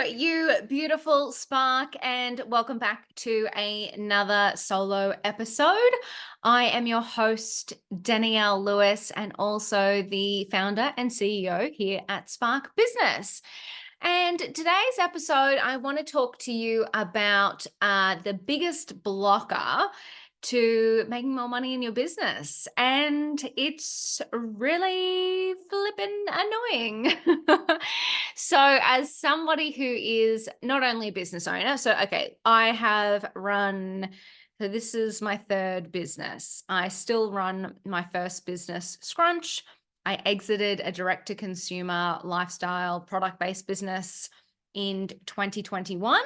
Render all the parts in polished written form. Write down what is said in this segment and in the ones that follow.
you beautiful Spark, and welcome back to another solo episode. I am your host, Danielle Lewis, and also the founder and CEO here at Spark Business. And today's episode, I want to talk to you about the biggest blocker to making more money in your business. And it's really flippin' annoying. So, as somebody who is not only a business owner, I have run, so this is my third business. I still run my first business, Scrunch. I exited a direct to consumer lifestyle product based business in 2021.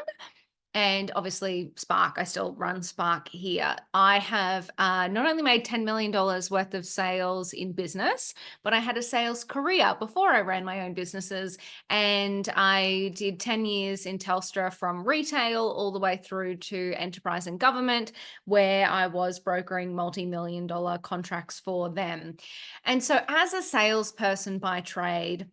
And obviously, Spark, I still run Spark here. I have not only made $10 million worth of sales in business, but I had a sales career before I ran my own businesses. And I did 10 years in Telstra from retail all the way through to enterprise and government, where I was brokering multi-million dollar contracts for them. And so, as a salesperson by trade,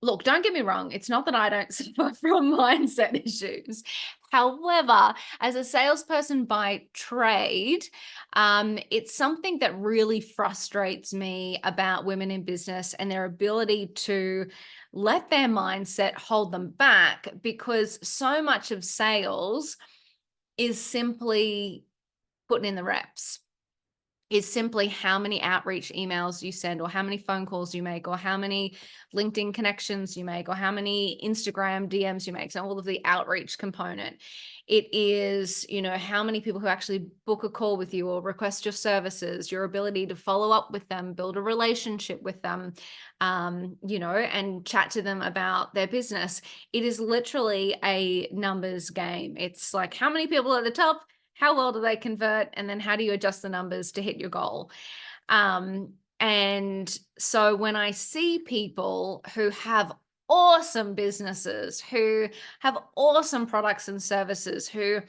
look, don't get me wrong. It's not that I don't suffer from mindset issues. However, as a salesperson by trade, it's something that really frustrates me about women in business and their ability to let their mindset hold them back, because so much of sales is simply putting in the reps, is simply how many outreach emails you send, or how many phone calls you make, or how many LinkedIn connections you make, or how many Instagram DMs you make. So all of the outreach component. It is, how many people who actually book a call with you or request your services, your ability to follow up with them, build a relationship with them, and chat to them about their business. It is literally a numbers game. It's like, how many people at the top, how well do they convert? And then how do you adjust the numbers to hit your goal? And so when I see people who have awesome businesses, who have awesome products and services, who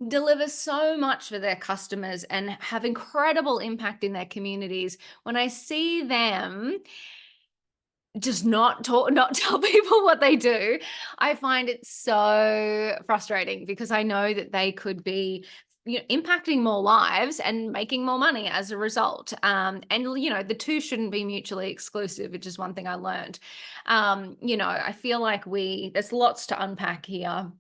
deliver so much for their customers and have incredible impact in their communities, when I see them just not tell people what they do, I find it so frustrating, because I know that they could be impacting more lives and making more money as a result. And the two shouldn't be mutually exclusive, which is one thing I learned. I feel like there's lots to unpack here,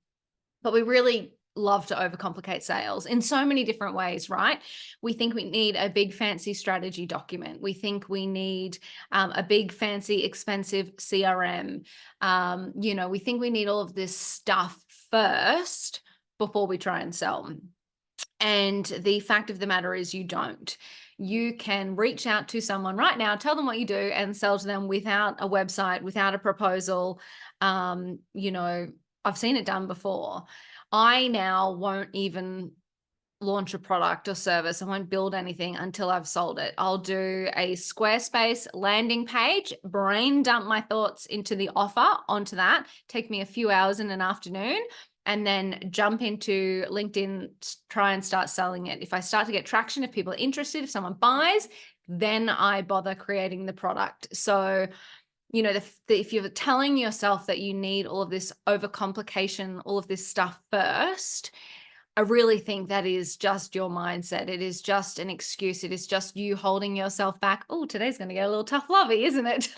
but we really love to overcomplicate sales in so many different ways, right? We think we need a big fancy strategy document. We think we need a big fancy expensive CRM. We think we need all of this stuff first before we try and sell. And the fact of the matter is, you don't. You can reach out to someone right now, tell them what you do, and sell to them without a website, without a proposal. I've seen it done before. I now won't even launch a product or service. I won't build anything until I've sold it. I'll do a Squarespace landing page, brain dump my thoughts into the offer onto that, take me a few hours in an afternoon, and then jump into LinkedIn, try and start selling it. If I start to get traction, if people are interested, if someone buys, then I bother creating the product. So, if you're telling yourself that you need all of this overcomplication, all of this stuff first, I really think that is just your mindset. It is just an excuse. It is just you holding yourself back. Oh, today's going to get a little tough lovey, isn't it?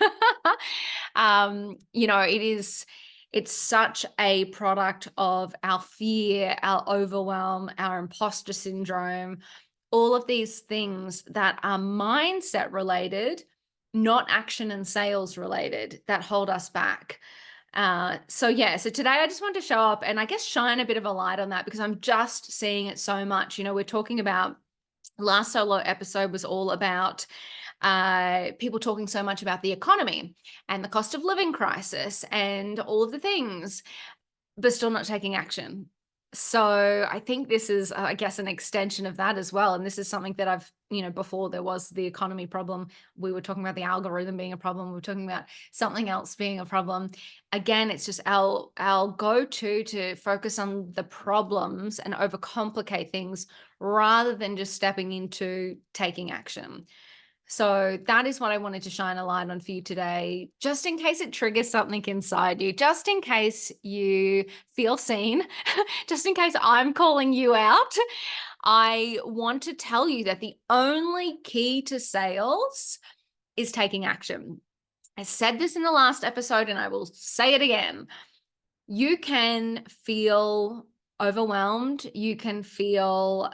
It's such a product of our fear, our overwhelm, our imposter syndrome, all of these things that are mindset related, not action and sales related, that hold us back. So today I just wanted to show up and I guess shine a bit of a light on that, because I'm just seeing it so much. We're talking about, last solo episode was all about people talking so much about the economy and the cost of living crisis and all of the things, but still not taking action. So I think this is, I guess, an extension of that as well. And this is something that I've, before there was the economy problem, we were talking about the algorithm being a problem. We were talking about something else being a problem. Again, it's just our go-to to focus on the problems and overcomplicate things rather than just stepping into taking action. So that is what I wanted to shine a light on for you today, just in case it triggers something inside you, just in case you feel seen, just in case I'm calling you out. I want to tell you that the only key to sales is taking action. I said this in the last episode and I will say it again. You can feel overwhelmed. You can feel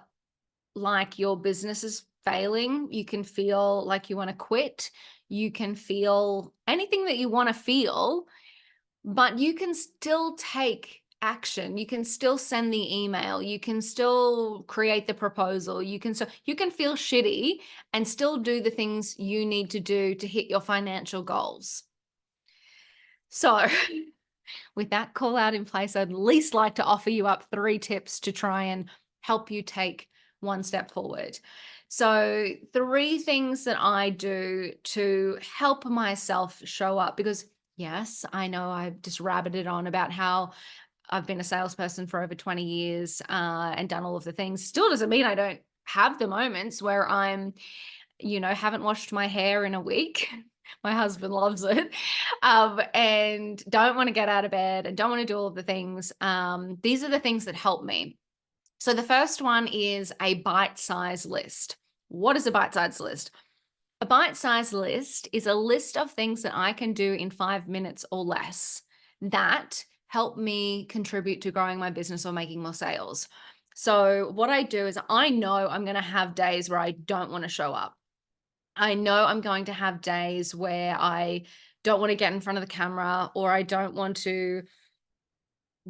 like your business is failing. You can feel like you want to quit. You can feel anything that you want to feel, but you can still take action. You can still send the email. You can still create the proposal. You can feel shitty and still do the things you need to do to hit your financial goals. So with that call out in place, I'd at least like to offer you up 3 tips to try and help you take one step forward. So 3 things that I do to help myself show up, because yes, I know I've just rabbited on about how I've been a salesperson for over 20 years and done all of the things. Still doesn't mean I don't have the moments where I'm, haven't washed my hair in a week. My husband loves it. And don't want to get out of bed and don't want to do all of the things. These are the things that help me. So the first one is a bite-sized list. What is a bite-sized list? A bite-sized list is a list of things that I can do in 5 minutes or less that help me contribute to growing my business or making more sales. So what I do is I know I'm going to have days where I don't want to show up. I know I'm going to have days where I don't want to get in front of the camera, or I don't want to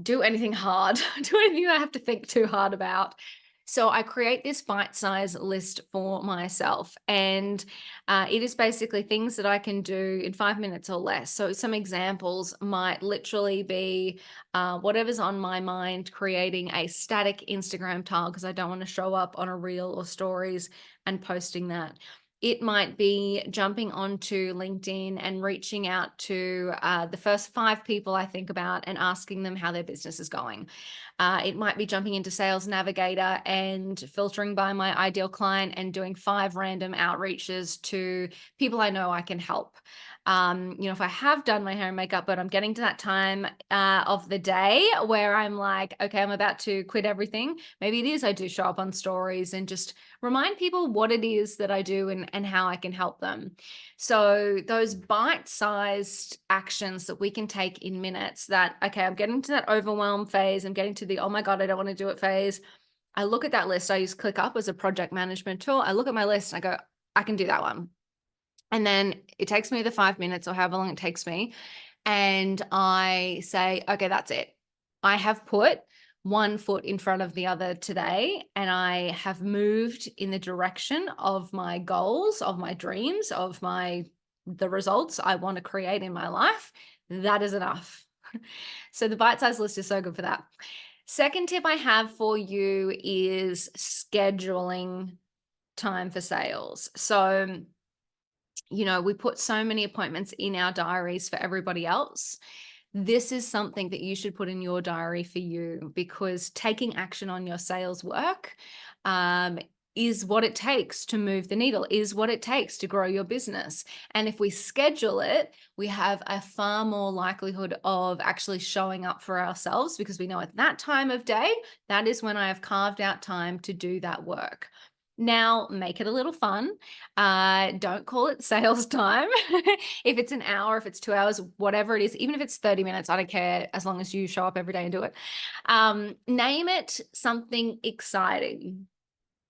do anything hard, do anything I have to think too hard about. So I create this bite-sized list for myself, and it is basically things that I can do in 5 minutes or less. So some examples might literally be whatever's on my mind, creating a static Instagram tile because I don't want to show up on a reel or stories and posting that. It might be jumping onto LinkedIn and reaching out to the first 5 people I think about and asking them how their business is going. It might be jumping into Sales Navigator and filtering by my ideal client and doing 5 random outreaches to people I know I can help. If I have done my hair and makeup, but I'm getting to that time of the day where I'm like, okay, I'm about to quit everything. Maybe it is I do show up on stories and just remind people what it is that I do and how I can help them. So those bite-sized actions that we can take in minutes that, okay, I'm getting to that overwhelm phase. I'm getting to the, oh my God, I don't want to do it phase. I look at that list. I use ClickUp as a project management tool. I look at my list and I go, I can do that one. And then it takes me the 5 minutes or however long it takes me. And I say, okay, that's it. I have put one foot in front of the other today, and I have moved in the direction of my goals, of my dreams, of the results I want to create in my life. That is enough. So the bite-sized list is so good for that. Second tip I have for you is scheduling time for sales. So we put so many appointments in our diaries for everybody else. This is something that you should put in your diary for you, because taking action on your sales work is what it takes to move the needle, is what it takes to grow your business. And if we schedule it, we have a far more likelihood of actually showing up for ourselves, because we know at that time of day, that is when I have carved out time to do that work. Now, make it a little fun. Don't call it sales time. If it's an hour, if it's 2 hours, whatever it is, even if it's 30 minutes, I don't care, as long as you show up every day and do it. Name it something exciting.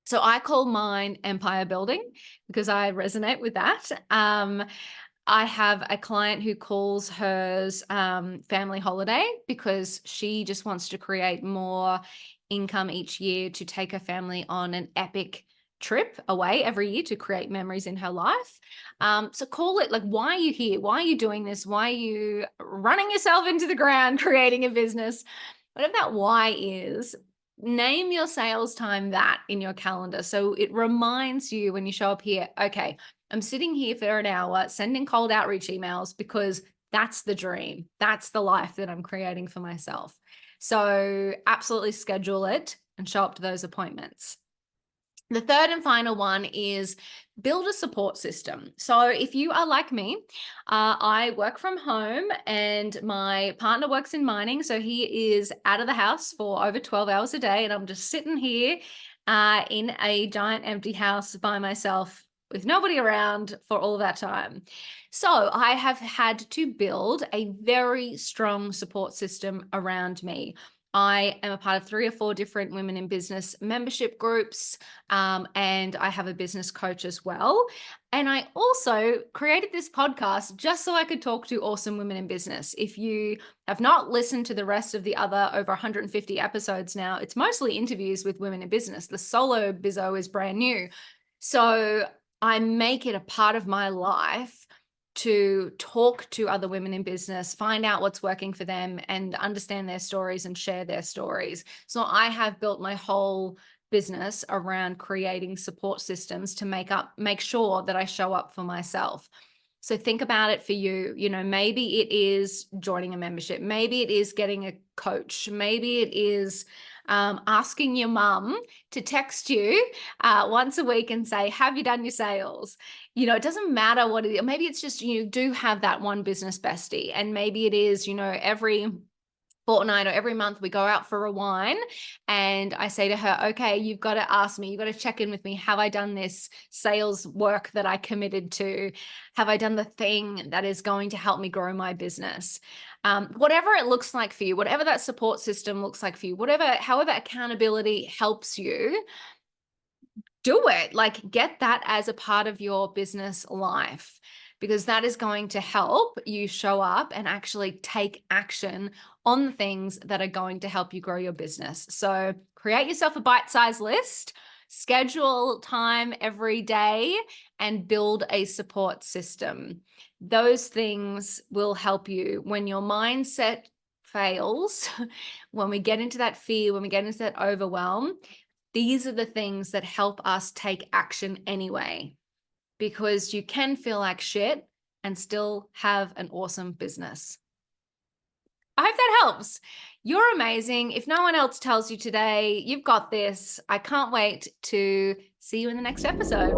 So I call mine empire building because I resonate with that. I have a client who calls hers family holiday because she just wants to create more income each year to take her family on an epic trip away every year to create memories in her life. So call it, like, why are you here? Why are you doing this? Why are you running yourself into the ground, creating a business? Whatever that why is, name your sales time that in your calendar. So it reminds you when you show up here, okay, I'm sitting here for an hour sending cold outreach emails because that's the dream. That's the life that I'm creating for myself. So absolutely schedule it and show up to those appointments. The third and final one is build a support system. So if you are like me, I work from home and my partner works in mining. So he is out of the house for over 12 hours a day. And I'm just sitting here in a giant empty house by myself with nobody around for all that time. So I have had to build a very strong support system around me. I am a part of 3 or 4 different women in business membership groups, and I have a business coach as well. And I also created this podcast just so I could talk to awesome women in business. If you have not listened to the rest of the other over 150 episodes now, it's mostly interviews with women in business. The solo bizzo is brand new. So I make it a part of my life to talk to other women in business, find out what's working for them, and understand their stories and share their stories. So I have built my whole business around creating support systems to make sure that I show up for myself. So think about it for you. Maybe it is joining a membership. Maybe it is getting a coach. Maybe it is asking your mum to text you once a week and say, have you done your sales? It doesn't matter what it is. Maybe it's just you do have that one business bestie. And maybe it is, every fortnight or every month we go out for a wine and I say to her, okay, you've got to ask me, you've got to check in with me. Have I done this sales work that I committed to? Have I done the thing that is going to help me grow my business? Whatever it looks like for you, whatever that support system looks like for you, however accountability helps you, do it. Like, get that as a part of your business life, because that is going to help you show up and actually take action on the things that are going to help you grow your business. So create yourself a bite-sized list, schedule time every day, and build a support system. Those things will help you when your mindset fails, when we get into that fear, when we get into that overwhelm. These are the things that help us take action anyway, because you can feel like shit and still have an awesome business. I hope that helps. You're amazing. If no one else tells you today, you've got this. I can't wait to see you in the next episode.